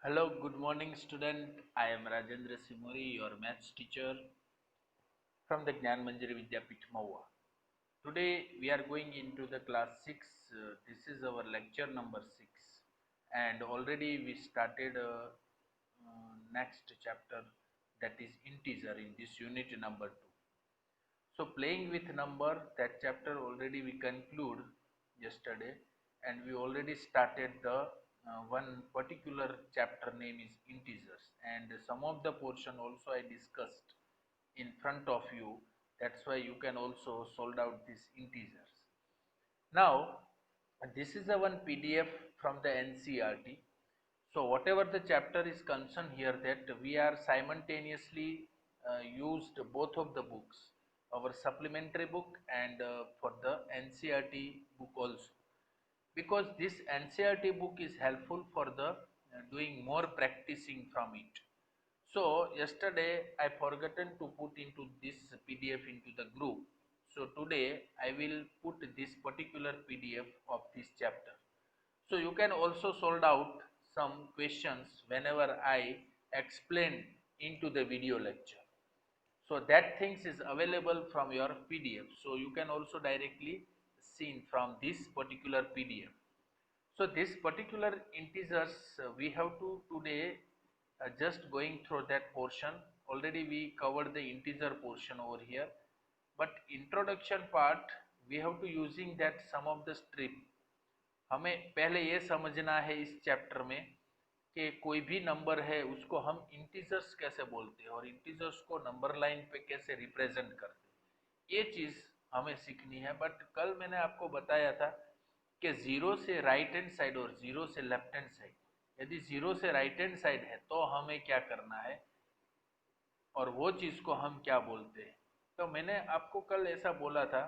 Hello, good morning, student. I am Rajendra Simori, your maths teacher from the Gnan Manjari Vidyapith Maua. Today we are going into the class 6. This is our lecture number 6, and already we started next chapter, that is integer, in this unit number 2. So playing with number, that chapter already we conclude yesterday, and we already started the one particular chapter name is integers, and some of the portion also I discussed in front of you. That's why you can also solve out these integers. Now this is a one PDF from the NCERT. So whatever the chapter is concerned here, that we are simultaneously used both of the books, our supplementary book and for the NCERT book also, because this NCERT book is helpful for the doing more practicing from it. So yesterday I forgotten to put into this PDF into the group. So today I will put this particular PDF of this chapter. So you can also solve out some questions whenever I explain into the video lecture. So that things is available from your PDF. So you can also directly see from this particular PDF. So this particular integers we have to today just going through that portion. Already we covered the integer portion over here, but introduction part we have to using that sum of the strip. हमें पहले ये समझना है इस chapter में कि कोई भी नंबर है उसको हम इंटीजर्स कैसे बोलते हैं और इंटीजर्स को नंबर लाइन पे कैसे रिप्रेजेंट करते हैं, ये चीज़ हमें सीखनी है. बट कल मैंने आपको बताया था कि जीरो से राइट हैंड साइड और जीरो से लेफ्ट हैंड साइड, यदि जीरो से राइट हैंड साइड है तो हमें क्या करना है और वो चीज़ को हम क्या बोलते हैं. तो मैंने आपको कल ऐसा बोला था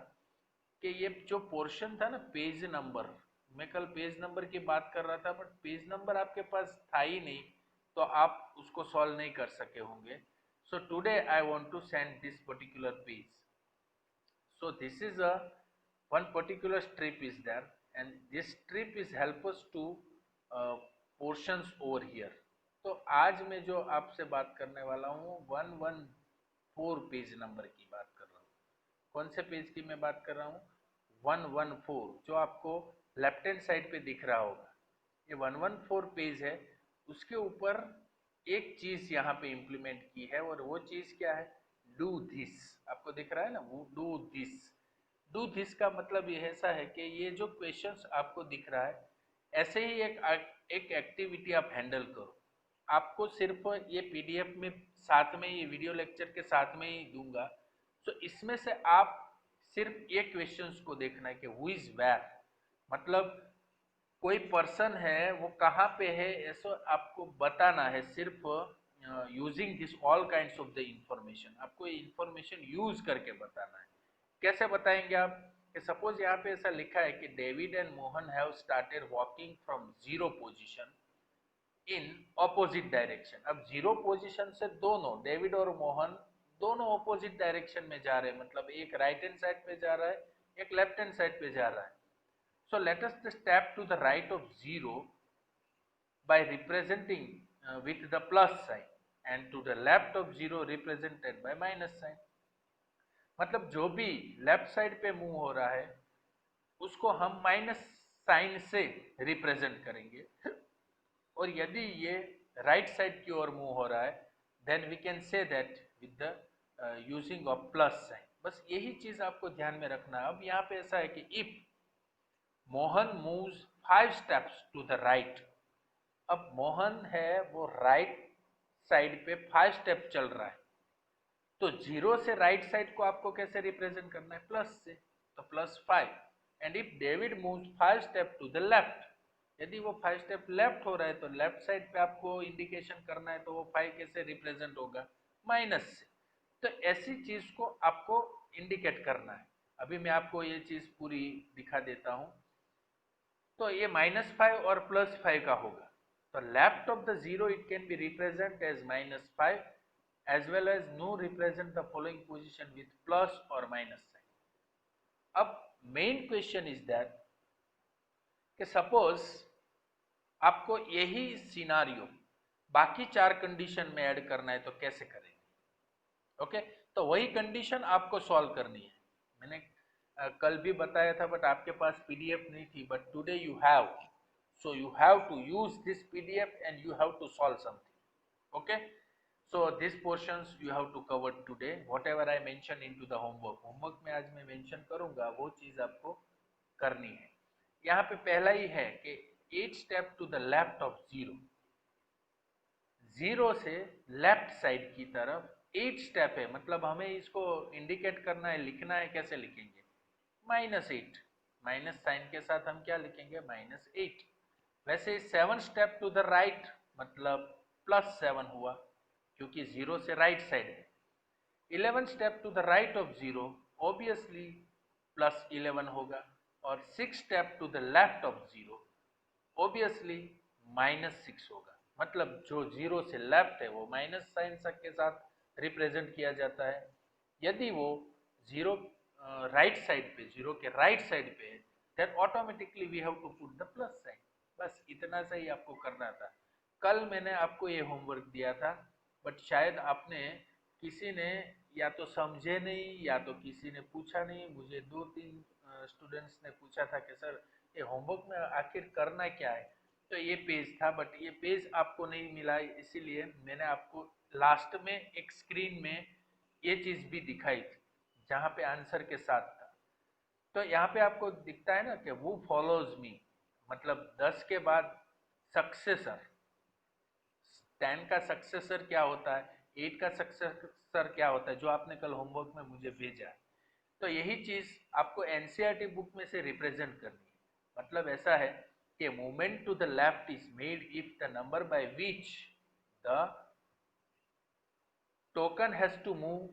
कि ये जो पोर्शन था ना, पेज नंबर, मैं कल पेज नंबर की बात कर रहा था, बट पेज नंबर आपके पास था ही नहीं, तो आप उसको सॉल्व नहीं कर सके होंगे. So today I want to send this particular page. So this is a one particular strip is there, and this strip is help us to portions over here. तो आज मैं जो आपसे बात करने वाला हूँ 114 पेज नंबर की बात कर रहा हूँ. कौन से पेज की मैं बात कर रहा हूँ? 114, जो आपको लेफ्ट हैंड साइड पे दिख रहा होगा. ये 114 पेज है. उसके ऊपर एक चीज यहाँ पे इम्प्लीमेंट की है, और वो चीज क्या है? Do this. आपको दिख रहा है ना, वो डू दिस. डू दिस का मतलब ये ऐसा है कि ये जो क्वेश्चंस आपको दिख रहा है, ऐसे ही एक एक्टिविटी आप हैंडल करो. आपको सिर्फ ये पीडीएफ में साथ में, ये वीडियो लेक्चर के साथ में ही दूंगा. तो इसमें से आप सिर्फ ये क्वेश्चंस को देखना है कि हु इज वेयर, मतलब कोई पर्सन है वो कहाँ पे है, ऐसा आपको बताना है. सिर्फ using this all kinds of the information, आपको ये इंफॉर्मेशन यूज करके बताना है. कैसे बताएंगे आप? कि सपोज यहाँ पे ऐसा लिखा है कि David and Mohan have started walking from zero position in opposite direction. अब जीरो पोजीशन से दोनों, डेविड और मोहन दोनों ऑपोजिट डायरेक्शन में जा रहे हैं, मतलब एक राइट हैंड साइड पे जा रहा है, एक लेफ्ट हैंड साइड पे जा रहा है. So let us step to the right of 0 by representing with the plus sign, and to the left of 0 represented by minus sign. मतलब जो भी लेफ्ट साइड पे मूव हो रहा है उसको हम माइनस साइन से रिप्रेजेंट करेंगे, और यदि ये राइट साइड की ओर मूव हो रहा है then we can say that with the using of plus sign. बस यही चीज आपको ध्यान में रखना है. अब यहाँ पे ऐसा है कि if Mohan moves 5 steps to the right. अब मोहन है वो राइट साइड पे 5 स्टेप चल रहा है, तो जीरो से राइट साइड को आपको कैसे रिप्रेजेंट करना है? प्लस से, तो +5. And if David moves 5 step to the left, यदि वो 5 स्टेप लेफ्ट हो रहा है तो लेफ्ट साइड पे आपको इंडिकेशन करना है, तो वो 5 कैसे रिप्रेजेंट होगा? माइनस से. तो ऐसी चीज को आपको इंडिकेट करना है. अभी मैं आपको ये चीज पूरी दिखा देता हूं. तो ये -5 और +5 का होगा. तो left of the zero it can be represent as -5, as well as no represent the following position with plus or minus sign. अब मेन क्वेश्चन इज दैट कि सपोज आपको यही सिनारियो बाकी 4 कंडीशन में ऐड करना है तो कैसे करेंगे? ओके, तो वही कंडीशन आपको सॉल्व करनी है। मैंने कल भी बताया था, बट आपके पास पीडीएफ नहीं थी, but today you have, so you have to use this PDF and you have to solve something. Okay, so these portions you have to cover today, whatever I mention into the homework में आज मैं mention करूंगा वो चीज आपको करनी है। यहाँ पे पहला ही है कि 8 step to the left of 0, 0 से लेफ्ट साइड की तरफ 8 स्टेप है, मतलब हमें इसको इंडिकेट करना है, लिखना है। कैसे लिखेंगे? -8, माइनस साइन के साथ हम क्या लिखेंगे? -8। वैसे 7 स्टेप टू द राइट मतलब +7 हुआ, क्योंकि 0 से राइट साइड है। 11 step to the right of 0, obviously +11 होगा। और 6 step to the left of 0, obviously -6 होगा। मतलब जो 0 से लेफ्ट है वो माइनस साइन के साथ रिप्रेजेंट किया जाता है। यदि वो 0 राइट साइड पे, 0 के राइट साइड पे है, then automatically we have to put the plus sign. बस इतना सा ही आपको करना था। कल मैंने आपको ये होमवर्क दिया था, बट शायद आपने, किसी ने या तो समझे नहीं या तो किसी ने पूछा नहीं। मुझे 2-3 स्टूडेंट्स ने पूछा था कि सर ये होमवर्क में आखिर करना क्या है। तो ये पेज था, बट ये पेज आपको नहीं मिला, इसीलिए मैंने आपको लास्ट में एक स्क्रीन में ये चीज भी दिखाई थी, जहाँ पे आंसर के साथ था। तो यहाँ पे आपको दिखता है ना कि वो फॉलोज मी, मतलब 10 के बाद सक्सेसर, 10 का सक्सेसर क्या होता है, 8 का सक्सेसर क्या होता है, जो आपने कल होमवर्क में मुझे भेजा है। तो यही चीज आपको एनसीईआरटी बुक में से रिप्रेजेंट करनी है। मतलब ऐसा है कि movement to the left is made if the number by which द token has to move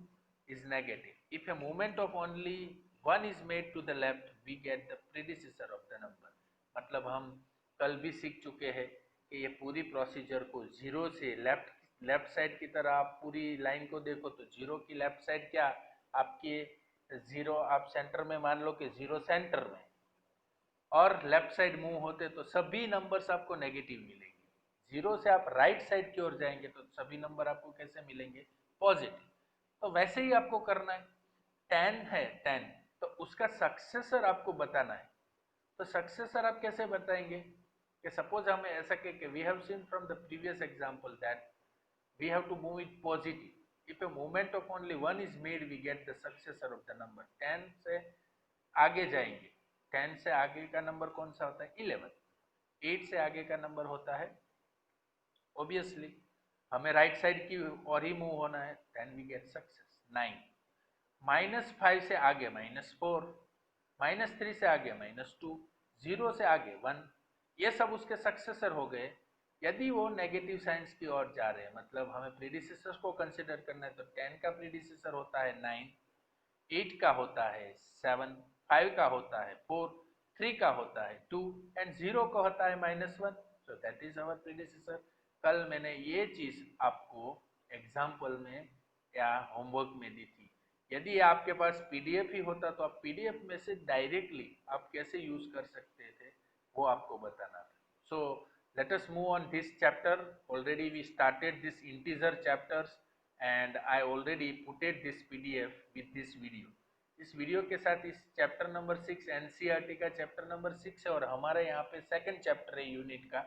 is negative. If a movement of only one is made to the left, we get the predecessor of the number. मतलब हम कल भी सीख चुके हैं कि ये पूरी प्रोसीजर को 0 से लेफ्ट साइड की तरह आप पूरी लाइन को देखो तो 0 की लेफ्ट साइड क्या आपकी 0, आप सेंटर में मान लो कि 0 सेंटर में, और लेफ्ट साइड मूव होते तो सभी नंबर्स आपको नेगेटिव मिलेंगे। 0 से आप राइट साइड की ओर जाएंगे तो सभी नंबर आपको कैसे मिलेंगे? पॉजिटिव। तो वैसे ही आपको करना है। 10 है, 10, तो उसका सक्सेसर आपको बताना है। तो सक्सेसर आप कैसे बताएंगे? कि सपोज हमें ऐसा कि we have seen from the previous example that we have to move it positive. If a movement of only one is made, we get the successor of the number. 10 से आगे जाएंगे, 10 से आगे का नंबर कौन सा होता है? 11। 8 से आगे का नंबर होता है, ऑब्वियसली हमें राइट साइड की और ही मूव होना है, देन वी गेट सक्सेस। 9। -5 से आगे -4, -3 से आगे -2, 0 से आगे 1, ये सब उसके सक्सेसर हो गए। यदि वो नेगेटिव साइंस की ओर जा रहे हैं, मतलब हमें प्रीडिसेसर को कंसिडर करना है, तो 10 का प्रीडिसेसर होता है 9, 8 का होता है 7, 5 का होता है 4, 3 का होता है 2 एंड 0 का होता है -1। So that is our predecessor. कल मैंने ये चीज आपको एग्जाम्पल में या होमवर्क में दी थी। यदि आपके पास पीडीएफ ही होता तो आप पीडीएफ में से डायरेक्टली आप कैसे यूज कर सकते थे वो आपको बताना था। सो let us move on this chapter. Already we started this integer chapters and I already put this PDF with this video. इस वीडियो के साथ इस चैप्टर नंबर 6 एनसीईआरटी का चैप्टर नंबर 6 है, और हमारे यहाँ पे सेकंड चैप्टर है यूनिट का,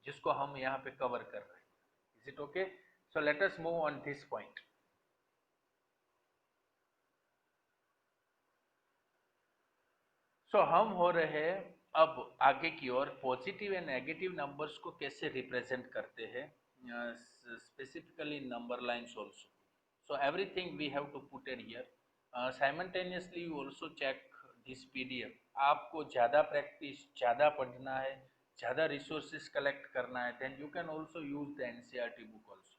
जिसको हम यहाँ पे कवर कर रहे हैं। Is it okay? So let us move on this point. So हम हो रहे हैं अब आगे की ओर पॉजिटिव एंड नेगेटिव नंबर्स को कैसे रिप्रेजेंट करते हैं, specifically number lines also. So everything we have to put it here. Simultaneously you also check this PDF. आपको ज़्यादा प्रैक्टिस, ज़्यादा पढ़ना है, ज़्यादा रिसोर्सेज कलेक्ट करना है, then you can also use the NCERT book also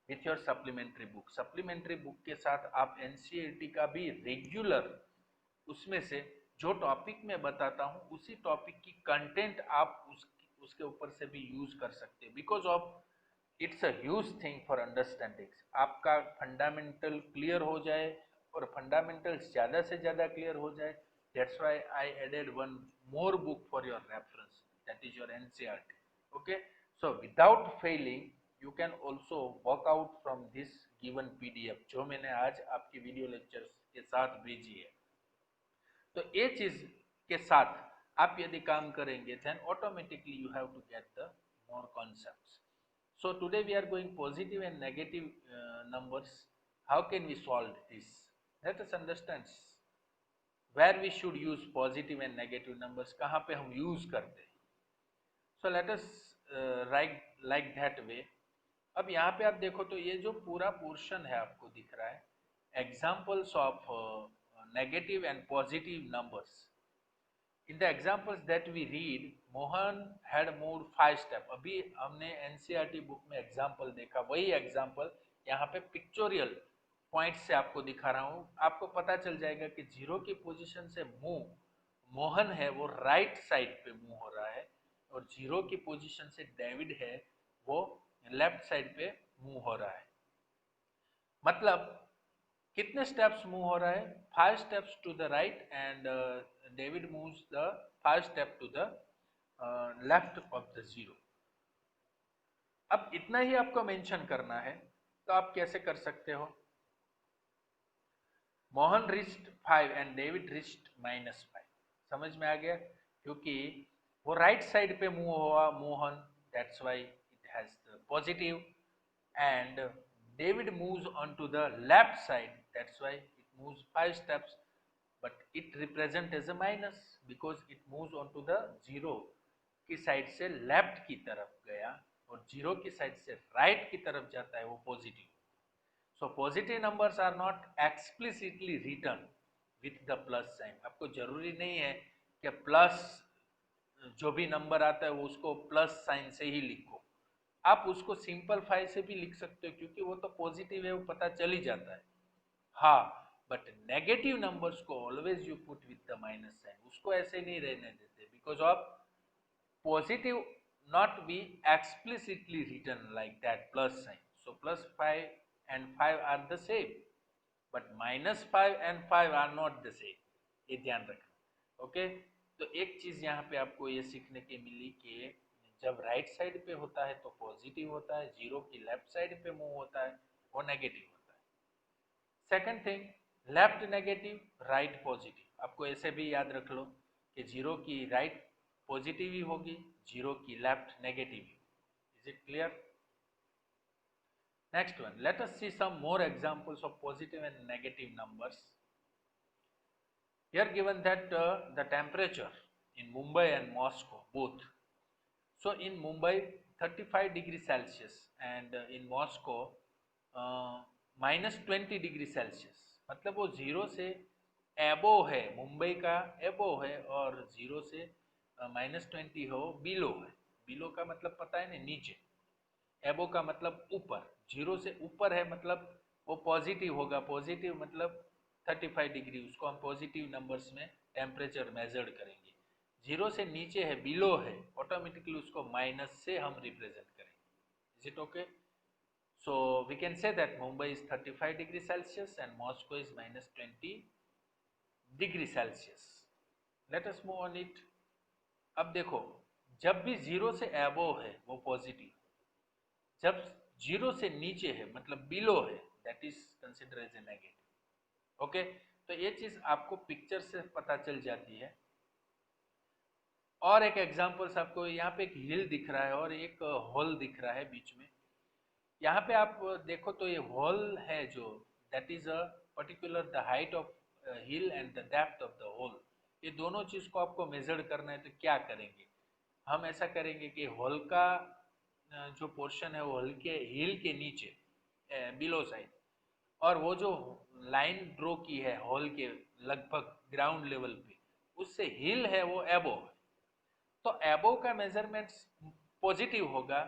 with your supplementary book. Supplementary book के साथ आप एनसीईआरटी का भी रेगुलर, उसमें से जो टॉपिक मैं बताता हूँ उसी टॉपिक की कंटेंट आप उसके ऊपर से भी यूज कर सकते हैं, because of it's a huge thing for understanding. आपका फंडामेंटल क्लियर हो जाए, और फंडामेंटल्स ज़्यादा से ज़्यादा क्लियर हो जाए, that's why I added one more book for your reference, that is your NCERT. Okay, so without failing you can also work out from this given PDF जो मैंने आज आपके वीडियो लेक्चर्स के साथ भेजी है। तो ये चीज के साथ आप यदि काम करेंगे then automatically you have to get the more concepts. So today we are going positive and negative numbers. How can we solve this? Let us understand where we should use positive and negative numbers, कहाँ पे हम use करते हैं. So let us write like that way. अब यहाँ पे आप देखो तो ये जो पूरा पोर्शन है आपको दिख रहा है examples of negative and positive numbers. In the examples that we read, Mohan had moved 5 steps. अभी हमने NCERT बुक में एग्जाम्पल देखा, वही एग्जाम्पल यहाँ पे पिक्चोरियल पॉइंट से आपको दिखा रहा हूँ. आपको पता चल जाएगा कि जीरो की पोजीशन से मोहन है वो राइट साइड पे मूव हो रहा है और जीरो की पोजीशन से डेविड है वो लेफ्ट साइड पे मूव हो रहा है. मतलब कितने स्टेप्स मूव हो रहा है? 5 steps to the right and David moves the 5 step to the left of the zero. अब इतना ही आपको मेंशन करना है, तो आप कैसे कर सकते हो? Mohan reached 5 and David reached -5. समझ में आ गया? क्योंकि वो राइट साइड पे मूव हुआ Mohan, that's why it has the positive, and David moves on to the left side, that's why it moves 5 steps, but it represents as a minus because it moves on to the zero की side से left की तरफ गया और zero की side से right की तरफ जाता है वो positive. So positive numbers are not explicitly written with the plus sign. आपको जरूरी नहीं है कि प्लस जो भी नंबर आता है वो उसको प्लस साइन से ही लिखो. आप उसको सिंपलफाई से भी लिख सकते हो क्योंकि वो तो पॉजिटिव है, वो पता चल ही जाता है. हाँ, बट नेगेटिव नंबर्स को always you put with the minus sign. उसको ऐसे नहीं रहने देते because of positive not be explicitly written like that plus sign. So +5 and 5 are the same but -5 and 5 are not the same. ये ध्यान रखना. Okay, तो एक चीज यहाँ पे आपको ये सीखने की मिली कि जब राइट साइड पे होता है तो पॉजिटिव होता है, जीरो की लेफ्ट साइड पे मूव होता है वो नेगेटिव होता है. Second thing, left negative, right positive. आपको ऐसे भी याद रख लो कि जीरो की राइट पॉजिटिव ही होगी, जीरो की लेफ्ट नेगेटिव ही. Is it clear? Next one, let us see some more examples of positive and negative numbers. Here given that the temperature in Mumbai and Moscow both. So in Mumbai 35 degree Celsius and in Moscow -20 degree Celsius. मतलब वो zero से एबो है, मुंबई का एबो है और zero से -20 हो बिलो है. बिलो का मतलब पता है ना, नीचे. एबो का मतलब ऊपर. जीरो से ऊपर है मतलब वो पॉजिटिव होगा. पॉजिटिव मतलब 35 डिग्री, उसको हम पॉजिटिव नंबर्स में टेम्परेचर मेजर्ड करेंगे. जीरो से नीचे है, बिलो है, ऑटोमेटिकली उसको माइनस से हम रिप्रेजेंट करेंगे. Is it okay? So we can say that Mumbai is 35 degree Celsius and Moscow is -20 degree Celsius. Let us move on it. अब देखो, जब भी जीरो से एबो है वो पॉजिटिव, जब जीरो से नीचे है मतलब बिलो है that is consider as a negative. Okay, तो ये चीज आपको पिक्चर से पता चल जाती है. और एक एग्जांपल्स आपको यहाँ पे एक हिल दिख रहा है और एक होल दिख रहा है बीच में. यहाँ पे आप देखो तो ये होल है जो that is a particular the height of hill and the depth of the hole. ये दोनों चीज को आपको मेजर करना है तो क्या करेंगे? हम ऐसा करेंगे कि होल का जो पोर्शन है वो हिल के नीचे बिलो साइड, और वो जो लाइन ड्रॉ की है होल के लगभग ग्राउंड लेवल पे उससे हिल है वो एबो है. तो एबो का मेजरमेंट पॉजिटिव होगा.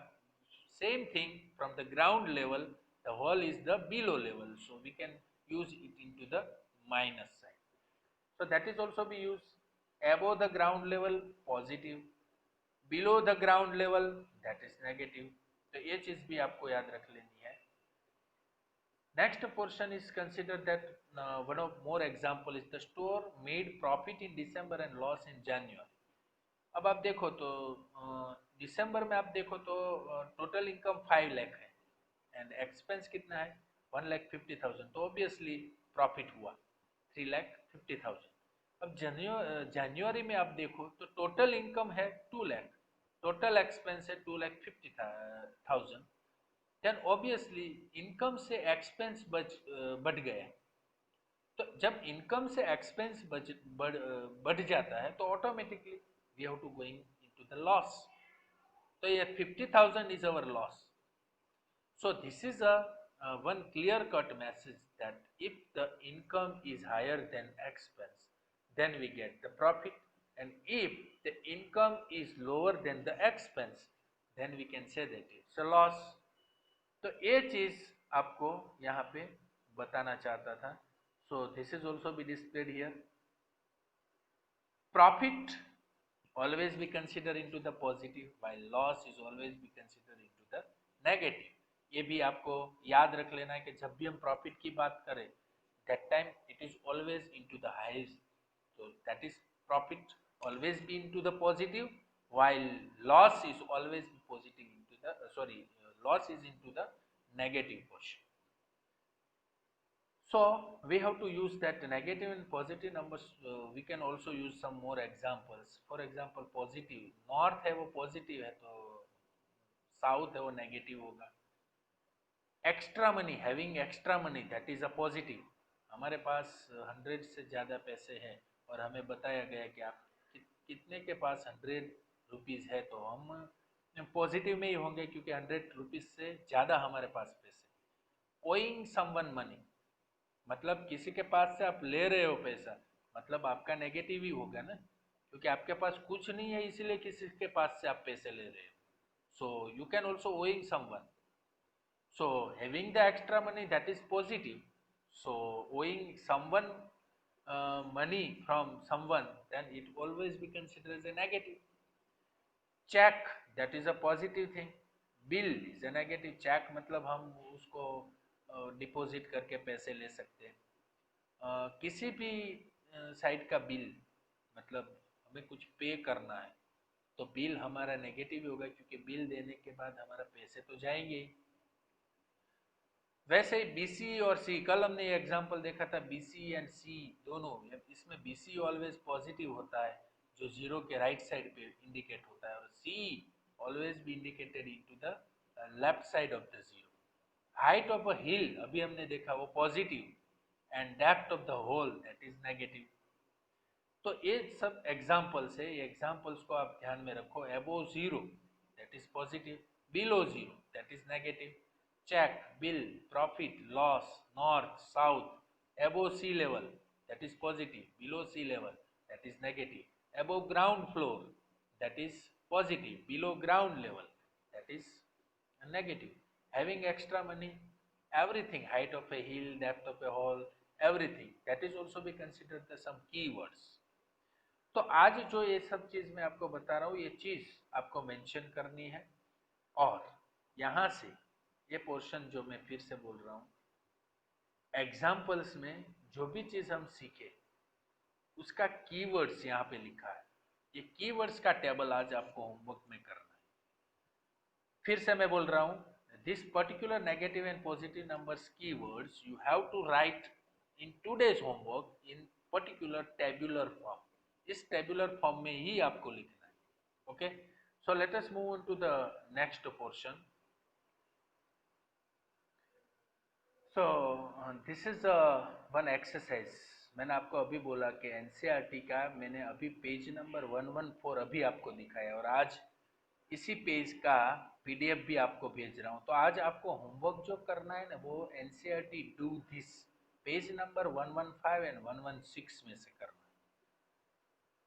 Same thing from the ground level the hole is the below level, so we can use it into the minus side. So that is also be use. Above the ground level positive, below the ground level that is negative. तो ये चीज भी आपको याद रख लेनी है. Next portion is consider that one of more example is the store made profit in December and loss in जनवरी. अब आप देखो तो दिसंबर में आप देखो तो टोटल इनकम 5 लाख है एंड एक्सपेंस कितना है 1,50,000, तो ऑब्वियसली प्रॉफिट हुआ 3,50,000। अब जनवरी में आप देखो तो टोटल इनकम है 2 लाख, टोटल एक्सपेंस है 2,50,000, देन ऑब्वियसली इनकम से एक्सपेंस बढ़ गया। तो जब इनकम से एक्सपेंस बढ़ जाता है तो automatically we have to going into the loss. तो ये 50,000 is our loss. So this is a one clear cut message that if the income is higher than expense, then we get the profit, and if the income is lower than the expense, then we can say that it's a loss. तो ये चीज आपको यहाँ पे बताना चाहता था. So this is also be displayed here. Profit always be considered into the positive, while loss is always be considered into the negative. ये भी आपको याद रख लेना है कि जब भी हम प्रॉफिट की बात करें that time it is always into the highest, so that is profit always be into the positive, while loss is always be positive into the loss is into the negative portion. So we have to use that negative and positive numbers. We can also use some more examples. For example, positive north है वो positive है तो south है वो negative होगा. Extra money, having extra money, that is a positive. हमारे पास 100 से ज़्यादा पैसे हैं और हमें बताया गया कि आप कितने के पास 100 रुपीज़ है, तो हम पॉजिटिव में ही होंगे क्योंकि 100 रुपीज़ से ज़्यादा हमारे पास पैसे. ओइंग समवन मनी, मतलब किसी के पास से आप ले रहे हो पैसा, मतलब आपका नेगेटिव ही होगा ना, क्योंकि आपके पास कुछ नहीं है इसीलिए किसी के पास से आप पैसे ले रहे हो. So you can also owing someone. So having the extra money, that is positive. So owing someone money from someone, then it always be considered as a negative. Check, that is a positive thing. Bill is a negative. Check मतलब हम उसको deposit करके पैसे ले सकते हैं. किसी भी साइड का बिल, मतलब हमें कुछ पे करना है तो बिल हमारा नेगेटिव होगा क्योंकि बिल देने के बाद हमारा पैसे तो जाएंगे ही. वैसे ही BC और C, कल हमने ये एग्जांपल देखा था BC एंड C दोनों, इसमें BC ऑलवेज पॉजिटिव होता है जो जीरो के राइट साइड पे इंडिकेट होता है, और C always be indicated into the left side of the zero. Height of a hill अभी हमने देखा वो positive and depth of the hole that is negative. तो ये सब एग्जांपल्स है, ये एग्जांपल्स को आप ध्यान में रखो. Above zero that is positive, below zero that is negative. Check, bill, profit, loss, north, south, above sea level, that is positive, below sea level, that is negative, above ground floor, that is positive, below ground level, that is negative. Having extra money, everything, height of a hill, depth of a hole, everything, that is also be considered the some keywords. तो आज जो ये सब चीज मैं आपको बता रहा हूँ, ये चीज आपको मेंशन करनी है. और यहाँ से ये पोर्शन जो मैं फिर से बोल रहा हूँ, एग्जाम्पल्स में जो भी चीज हम सीखे उसका कीवर्ड्स यहाँ पे लिखा है. ये कीवर्ड्स का टेबल आज आपको होमवर्क में करना है. फिर से मैं बोल रहा हूँ, this particular negative and positive numbers keywords you have to write in today's homework in particular tabular form. इस टेबुलर फॉर्म में ही आपको लिखना है. Okay, so let us move on to the next portion. So this is one exercise. मैंने आपको अभी बोला कि NCERT का मैंने अभी पेज नंबर 114 अभी आपको दिखाया और आज इसी पेज का PDF भी आपको भेज रहा हूँ. तो आज आपको होमवर्क जो करना है ना वो NCERT do this page number 115 and 116 में से करना है.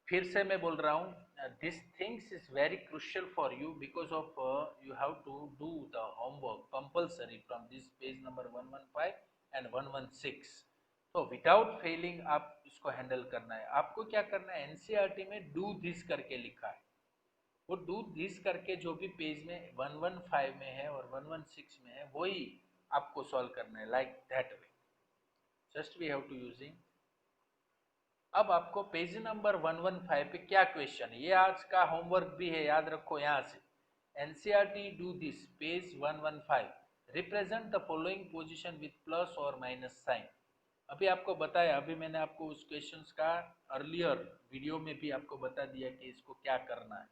फिर से मैं बोल रहा हूँ, this things is very crucial for you because of you have to do the homework compulsory from this page number 115 and 116. तो विदाउट फेलिंग आप इसको हैंडल करना है. आपको क्या करना है, एनसीईआरटी में डू दिस करके लिखा है, वो डू दिस करके जो भी पेज में 115 में है और 116 में है वही आपको सॉल्व करना है, like that way. Just we have to using. अब आपको पेज नंबर 115 पे क्या क्वेश्चन है, ये आज का होमवर्क भी है, याद रखो. यहाँ से NCERT do this, page 115. Represent the following position with plus or minus sign. अभी आपको बताया, अभी मैंने आपको उस क्वेश्चंस का अर्लियर वीडियो में भी आपको बता दिया कि इसको क्या करना है.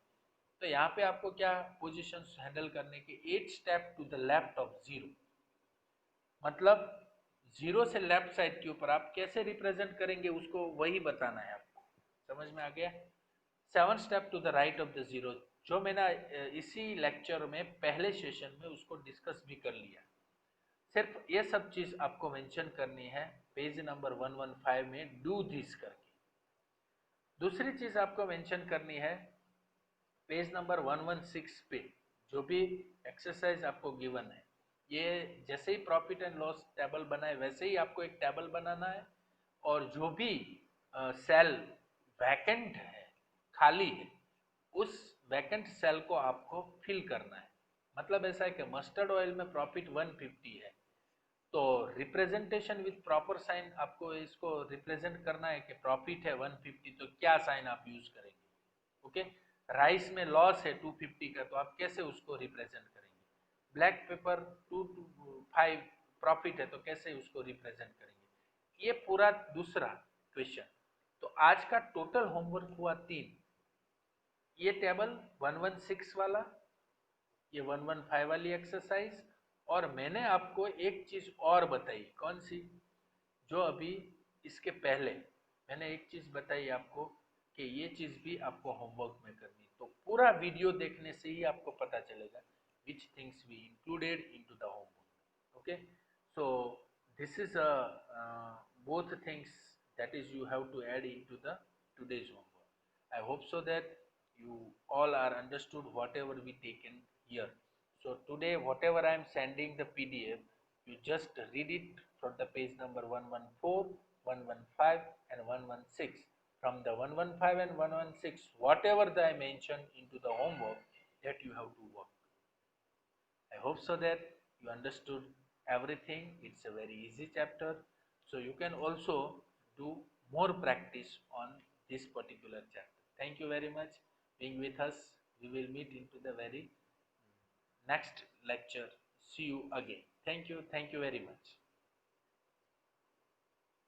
तो यहाँ पे आपको क्या पोजीशंस हैंडल करने के, 8 step to the left of zero, मतलब जीरो से लेफ्ट साइड के ऊपर आप कैसे रिप्रेजेंट करेंगे उसको वही बताना है आपको. समझ में आ गया? 7 step to the right of the zero, जो मैंने इसी लेक्चर में पहले सेशन में उसको डिस्कस भी कर लिया. सिर्फ ये सब चीज आपको मेंशन करनी है पेज नंबर 115 में, डू दिस करके. दूसरी चीज आपको मेंशन करनी है पेज नंबर 116 पे, जो भी एक्सरसाइज आपको गिवन है, ये जैसे ही प्रॉफिट एंड लॉस टेबल बनाए वैसे ही आपको एक टेबल बनाना है, और जो भी सेल वैकेंट है, खाली है, उस वैकेंट सेल को आपको फिल करना है. मतलब ऐसा है कि मस्टर्ड ऑयल में प्रॉफिट 150 है, तो रिप्रेजेंटेशन विथ प्रॉपर साइन आपको इसको रिप्रेजेंट करना है कि प्रॉफिट है 150, तो क्या साइन आप यूज करेंगे. ओके. राइस में लॉस है 250 का, तो आप कैसे उसको रिप्रेजेंट करेंगे. ब्लैक पेपर 225 प्रॉफिट है, तो कैसे उसको रिप्रेजेंट करेंगे. ये पूरा दूसरा क्वेश्चन. तो आज का टोटल होमवर्क हुआ 3. ये टेबल 116 वाला, ये 115 वाली एक्सरसाइज, और मैंने आपको एक चीज और बताई. कौन सी? जो अभी इसके पहले मैंने एक चीज बताई आपको कि ये चीज भी आपको होमवर्क में करनी. तो पूरा वीडियो देखने से ही आपको पता चलेगा which things we included into the homework. Okay, so this is both things that is you have to add into the today's homework. I hope so that you all are understood whatever we taken here. So today whatever I am sending the PDF, you just read it from the page number 114, 115 and 116. From the 115 and 116, whatever that I mentioned into the homework, that you have to work. I hope so that you understood everything. It's a very easy chapter, so you can also do more practice on this particular chapter. Thank you very much being with us. We will meet into the very next lecture. See you again. Thank you very much.